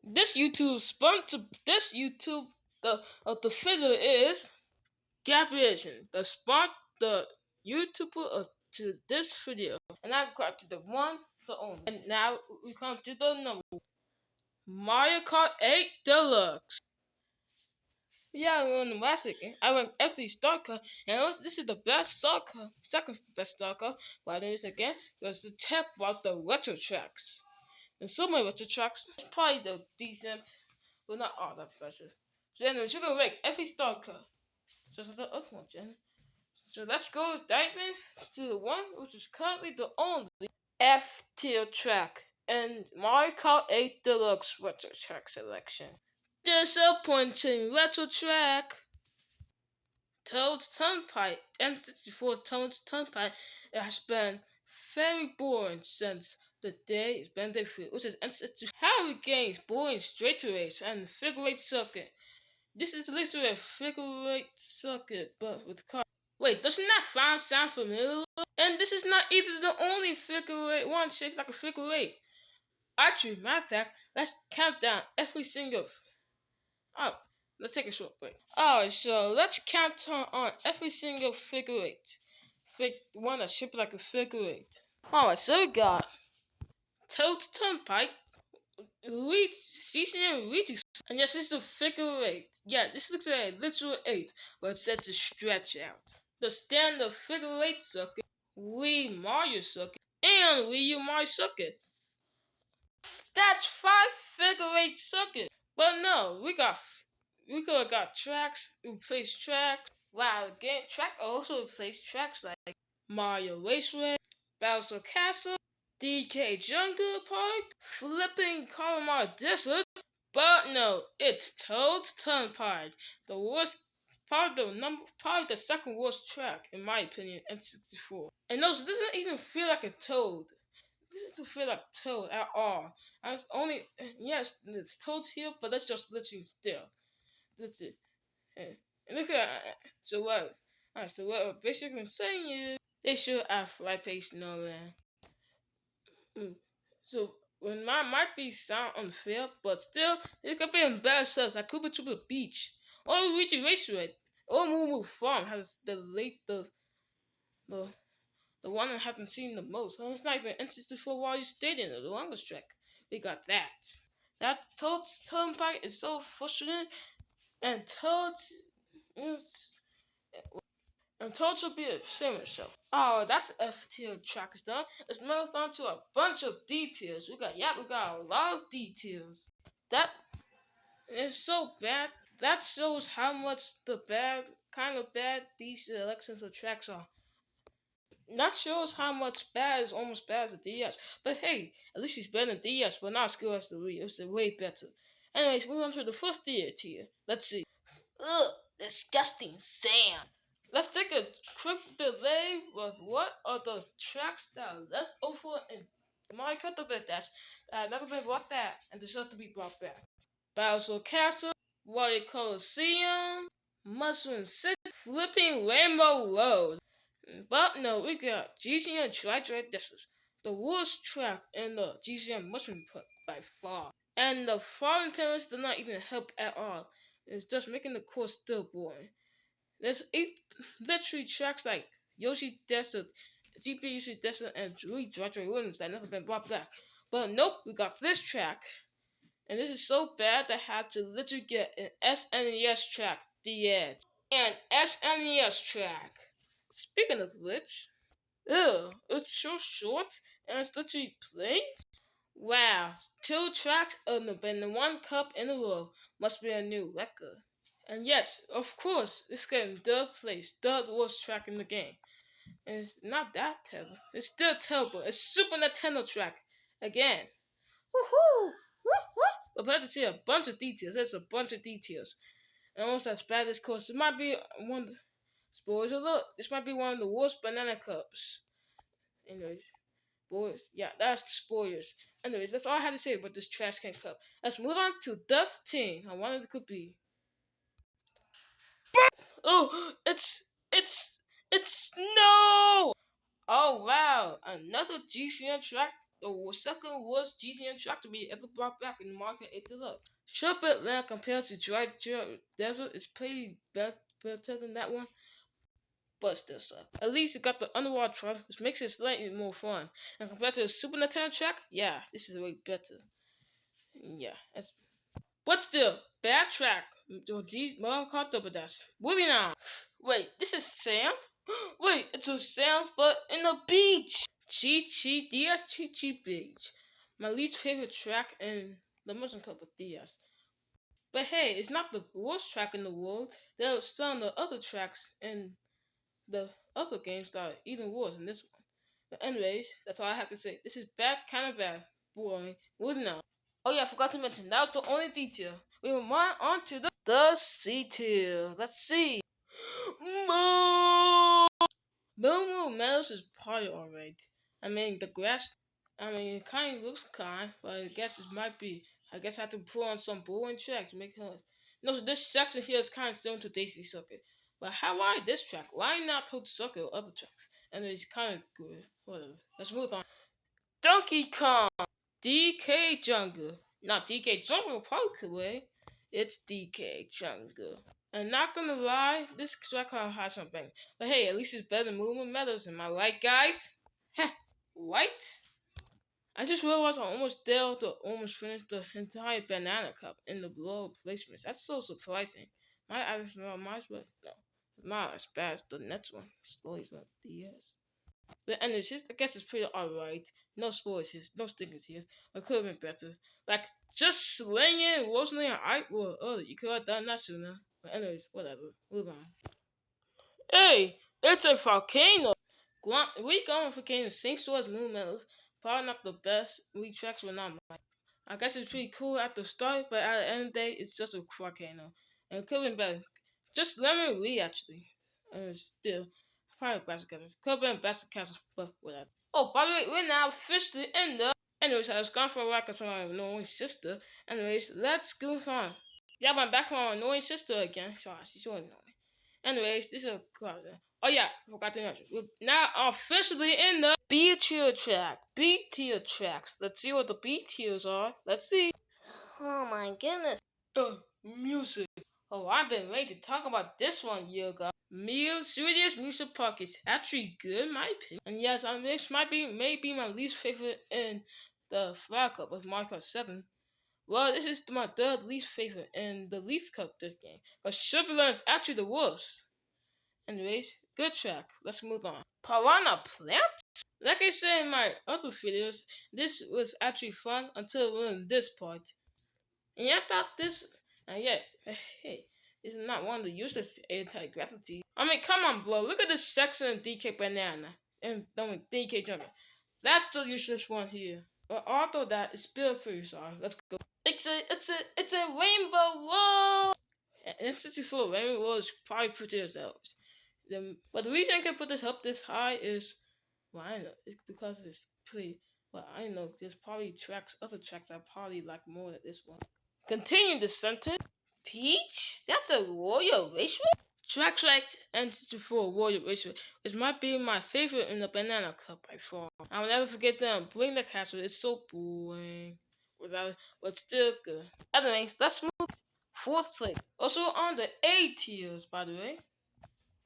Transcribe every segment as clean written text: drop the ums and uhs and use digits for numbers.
This YouTube sponsor. This YouTube the video is Gabriation, the YouTuber to this video, and I got to the one, the only. And now we come to the number Mario Kart 8 Deluxe. Yeah, I won the last again. I won every stalker, and this is the best stalker, second best stalker. Why do this again? Because the tip about the retro tracks. And so many retro tracks, it's probably the decent, but not all that better. So anyways, you can rank every stalker. So the other one, Jen. So let's go diving to the one which is currently the only F tier track in Mario Kart 8 Deluxe retro track selection. Disappointing retro track. Toad's Turnpike, N64 Toad's Turnpike, it has been very boring since the day it's been debuted, which is N64. How games boring straight race and figure eight circuit. This is literally a figure eight circuit, but with cars. Wait, doesn't that sound familiar? And this is not either the only figure eight one shaped like a figure eight. Actually, matter of fact, let's count down every single. Oh, let's take a short break. Alright, so let's count on every single figure eight. One that's shaped like a figure eight. Alright, so we got Toad's Turnpike, Luigi, CCN Luigi. And yes, this is a figure eight. Yeah, this looks like a literal eight, but it's set to stretch out. The standard figure eight circuit, Wii Mario circuit, and Wii U Mario circuit. That's five figure eight circuits. But no, we could have got tracks, replaced tracks. Wow, the game track also replaced tracks like Mario Raceway, Bowser Castle, DK Jungle Park, Flipping Colorado Desert. But no, it's Toad's Turnpike, the worst probably the second worst track in my opinion, N64. And also, this doesn't even feel like a Toad. This doesn't feel like Toad at all. I was only yes, it's Toad's here, but that's just literally still. That's it. And look at so what? Alright, so what I'm basically saying is they should have right pace no land. So when mine might be sound unfair, but still it could be in better sets like Cooper Trooper Beach or Luigi Raceway or Moo Farm has the the one I haven't seen the most. And it's not even N64 Wario Stadium, the longest track. We got that. That Toad's Turnpike is so frustrating, and Toad should be ashamed of himself. Oh, that's F tier tracks done. Let's move on to a bunch of details. We got a lot of details. That is so bad. That shows how much bad these selections of tracks are. That shows how much bad is almost bad as a DS. But hey, at least he's better than DS, but not as good as the Wii. It's way better. Anyways, move on to the first tier. Let's see. Ugh, disgusting sand. Let's take a quick delay with what are the tracks that are left over in my Kart Dash that have never been brought back and deserve to be brought back. Bowser Castle, Wario Coliseum, Mushroom City, Flipping Rainbow Road. But no, we got GCN Tri Dishes, the worst track in the GCN Mushroom Park by far. And the falling pillars do not even help at all. It's just making the course still boring. There's literally tracks like Yoshi Desert, GP Yoshi Desert, and Luigi Ruins that never been brought back. But nope, we got this track. And this is so bad that I had to literally get an SNES track, The Edge. An SNES track. Speaking of which, ew, it's so short and it's literally plain. Wow, two tracks in the one cup in a row must be a new record. And yes, of course, it's getting third place, third worst track in the game. And it's not that terrible. It's still terrible. It's Super Nintendo track. Again. Woohoo! Woo-hoo! We're about to see a bunch of details. There's a bunch of details. And almost as bad as course. It might be one spoilers alert. This might be one of the worst banana cups. Anyways. Boys, yeah, that's spoilers. Anyways, that's all I had to say about this trash can cup. Let's move on to Death Team. I wanted it could be. Oh, it's snow. Oh wow, another GCN track The second was GTN track to be ever brought back in the market 8 Deluxe. Sherbet Land compared to Dry Desert is pretty better than that one, but still suck. At least it got the underwater track, which makes it slightly more fun. And compared to the Super Nintendo track, yeah, this is way better. Yeah, but still, bad track. Mario Kart Double Dash. Moving on. Wait, this is Sam? Wait, it's a Sam, but in the beach. Chi Chi DS Chi Chi Beach. My least favorite track in the Muslim Cup of DS. But hey, it's not the worst track in the world. There are some of the other tracks in the other games that are even worse than this one. But anyways, that's all I have to say. This is bad, kind of bad, boring. Moving on. Oh yeah, I forgot to mention that was the only detail. We move on to the C tier. Let's see. Moo Moo Meadows is probably alright. I mean the grass. I mean it kind of looks kind, but I guess it might be. I guess I have to put on some boring track to make it. No, so this section here is kind of similar to Daisy Circuit. But why this track? Why not Toad Circuit or other tracks? And it's kind of good. Whatever. Let's move on. Donkey Kong. DK Jungle. Not DK Jungle Parkway. It's DK Jungle. And not gonna lie, this track has something. But hey, at least it's better than Movement Metals. Am I right, guys? Heh, right? I just realized I'm almost there to almost finish the entire banana cup in the below placements. That's so surprising. My items are mine, but no, not as bad as the next one. Stories like DS. But anyways, I guess it's pretty alright. No spoilers here, no stinkers here. It could have been better. Like, just slinging Rosalie and Ike were early. You could have done that sooner. But anyways, whatever. Move on. Hey, it's a volcano! We going with volcano, same store as Moon Metals. Probably not the best. We tracks were not mine. I guess it's pretty cool at the start, but at the end of the day, it's just a volcano. And it could have been better. Just Lemon Wee, actually. And still, probably Bastard Castle. Could have been Bastard Castle, but whatever. Oh, by the way, we're now officially in the. Anyways, I was gone for a while because I'm annoying sister. Anyways, let's go on. Yeah, but I'm back on annoying sister again. Sorry, she's so annoying. Anyways, this is a question. Oh yeah, I forgot to mention. We're now officially in the B tier track. B tier tracks. Let's see what the B tiers are. Let's see. Oh my goodness. Music. Oh, I've been waiting to talk about this one, yoga. Studios Music Park is actually good, in my opinion. And yes, this might be maybe my least favorite in the Flag Cup with Mario Kart 7. Well, this is my third least favorite in the Leaf Cup this game. But Sugarland is actually the worst. Anyways, good track. Let's move on. Piranha Plant? Like I said in my other videos, this was actually fun until we're in this part. And I thought this, and yet, hey, this is not one of the useless anti-gravity. I mean, come on, bro. Look at this section in DK Banana and DK Jungle. That's the useless one here. But although that is still pretty sorry. Let's go. It's a rainbow world. And since you feel rainbow world is probably pretty as hell. But the reason I can put this up this high is, well, I don't know, it's because it's pretty. Well, I don't know. There's probably other tracks I probably like more than this one. Continue the sentence. Peach? That's a Royal Raceway? Track and 64 Royal Raceway. It might be my favorite in the Banana Cup by far. I'll never forget them. Bring the Castle. It's so boring. But still good. Anyways, let's move. Fourth place. Also on the A tiers, by the way.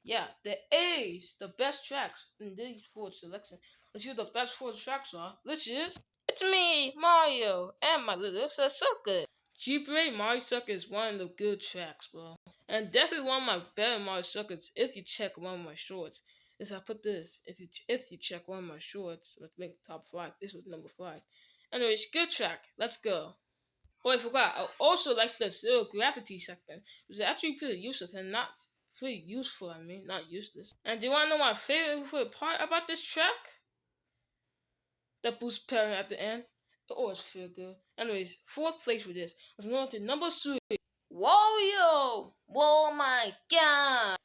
Yeah, the A's, the best tracks in these four selections. Let's see what the best four tracks are, which is it's me, Mario, and my little sister Sucker. G-Brain Mario Sucker is one of the good tracks, bro. And definitely one of my better Mario Suckers if you check one of my shorts. Is I put this, if you check one of my shorts, let's make top 5. This was number 5. Anyways, good track. Let's go. Oh, I forgot. I also like the zero gravity section. It was actually pretty useless and not pretty useful, I mean, not useless. And do you want to know my favorite part about this track? The boost pairing at the end. It always feel good. Anyways, fourth place for this. Let's move on to number 3. Wario! Oh my god!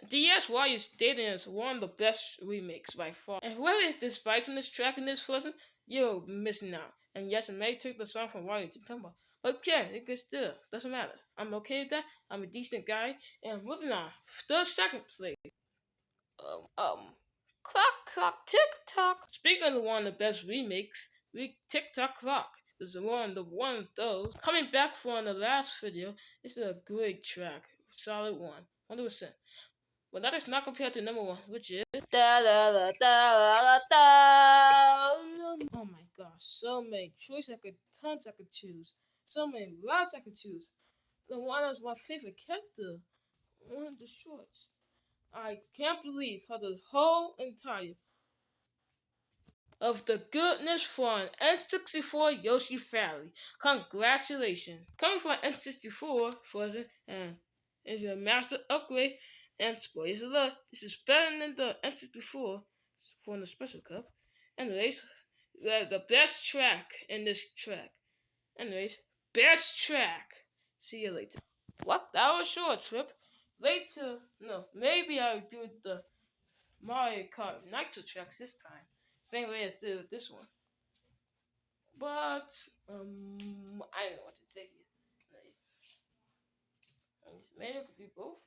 DS Wario Stadium is one of the best remakes by far. And whoever despises this track in this version, you're missing out. And yes, it may take the song from Wario to Pimba. But yeah, it can still. Doesn't matter. I'm okay with that. I'm a decent guy. And moving on. The second place. Clock, tick tock. Speaking of one of the best remakes, we TikTok clock is one of those. Coming back from the last video, this is a great track, solid 100%. But that is not compared to number one, which is da da da da da da. Oh my gosh, so many choices tons I could choose, so many routes I could choose. The one was my favorite character, one of the shorts. I can't believe how the whole entire of the goodness from N64 Yoshi family. Congratulations! Coming from N64 version and is a master upgrade and spoilers alert. This is better than the N64 from the Special Cup. Anyways, the best track in this track. Anyways, best track. See you later. What? That was a short trip. Later, no, maybe I'll do the Mario Kart Nitro tracks this time. Same way as did with this one. But I don't know what to say here. Maybe I could do both.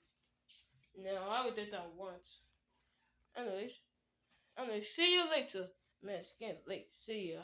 No, I would did that once. Anyways, see you later. Man, it's getting late. See ya.